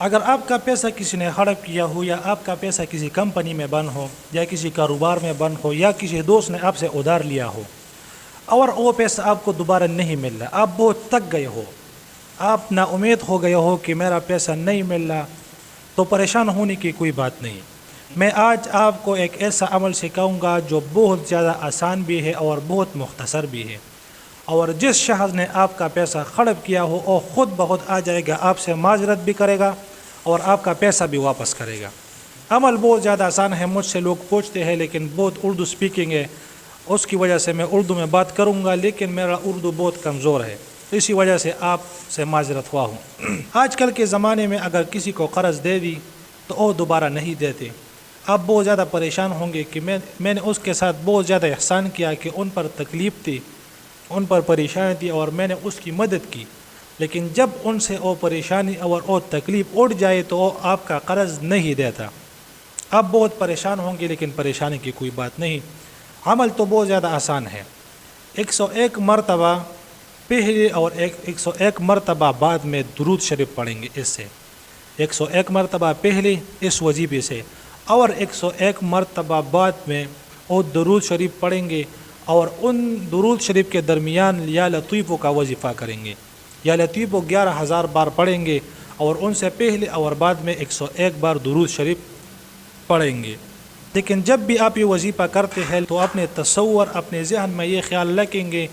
اگر آپ کا پیسہ کسی نے ہڑپ کیا ہو، یا آپ کا پیسہ کسی کمپنی میں بند ہو، یا کسی کاروبار میں بند ہو، یا کسی دوست نے آپ سے ادھار لیا ہو اور وہ پیسہ آپ کو دوبارہ نہیں مل رہا، آپ بہت تک گئے ہو، آپ نا امید ہو گئے ہو کہ میرا پیسہ نہیں مل رہا، تو پریشان ہونے کی کوئی بات نہیں۔ میں آج آپ کو ایک ایسا عمل سکھاؤں گا جو بہت زیادہ آسان بھی ہے اور بہت مختصر بھی ہے، اور جس شخص نے آپ کا پیسہ ہڑپ کیا ہو وہ خود بخود آ جائے گا، آپ سے معذرت بھی کرے گا اور آپ کا پیسہ بھی واپس کرے گا۔ عمل بہت زیادہ آسان ہے، مجھ سے لوگ پوچھتے ہیں لیکن بہت اردو سپیکنگ ہے، اس کی وجہ سے میں اردو میں بات کروں گا، لیکن میرا اردو بہت کمزور ہے، اسی وجہ سے آپ سے معذرت ہوا ہوں۔ آج کل کے زمانے میں اگر کسی کو قرض دے دی تو وہ دوبارہ نہیں دیتے۔ آپ بہت زیادہ پریشان ہوں گے کہ میں نے اس کے ساتھ بہت زیادہ احسان کیا، کہ ان پر تکلیف تھی، ان پر پریشانی تھی اور میں نے اس کی مدد کی، لیکن جب ان سے وہ پریشانی اور وہ تکلیف اٹھ جائے تو وہ آپ کا قرض نہیں دیتا۔ آپ بہت پریشان ہوں گے لیکن پریشانی کی کوئی بات نہیں، عمل تو بہت زیادہ آسان ہے۔ 101 مرتبہ پہلے اور 101 مرتبہ بعد میں درود شریف پڑھیں گے، اس سے 101 مرتبہ پہلے اس وظیفے سے اور 101 مرتبہ بعد میں وہ درود شریف پڑھیں گے، اور ان درود شریف کے درمیان یا لطیفوں کا وظیفہ کریں گے۔ یا لطیفوں 11,000 بار پڑھیں گے، اور ان سے پہلے اور بعد میں 101 بار درود شریف پڑھیں گے۔ لیکن جب بھی آپ یہ وظیفہ کرتے ہیں تو اپنے تصور، اپنے ذہن میں یہ خیال رکھیں گے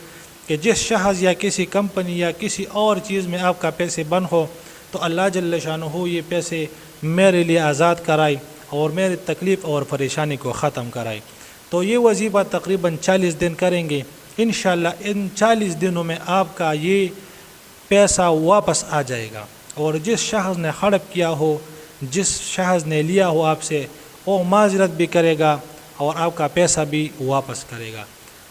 کہ جس شخص یا کسی کمپنی یا کسی اور چیز میں آپ کا پیسے بند ہو تو اللہ جل شانہ یہ پیسے میرے لیے آزاد کرائے اور میری تکلیف اور پریشانی کو ختم کرائے۔ تو یہ وظیفہ تقریباً 40 دن کریں گے، انشاءاللہ ان 40 دنوں میں آپ کا یہ پیسہ واپس آ جائے گا، اور جس شخص نے ہڑپ کیا ہو، جس شخص نے لیا ہو آپ سے، وہ معذرت بھی کرے گا اور آپ کا پیسہ بھی واپس کرے گا۔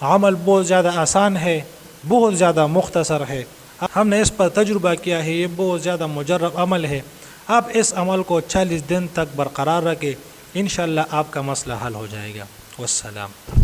عمل بہت زیادہ آسان ہے، بہت زیادہ مختصر ہے، ہم نے اس پر تجربہ کیا ہے، یہ بہت زیادہ مجرب عمل ہے۔ آپ اس عمل کو 40 دن تک برقرار رکھیں، انشاءاللہ آپ کا مسئلہ حل ہو جائے گا۔ والسلام۔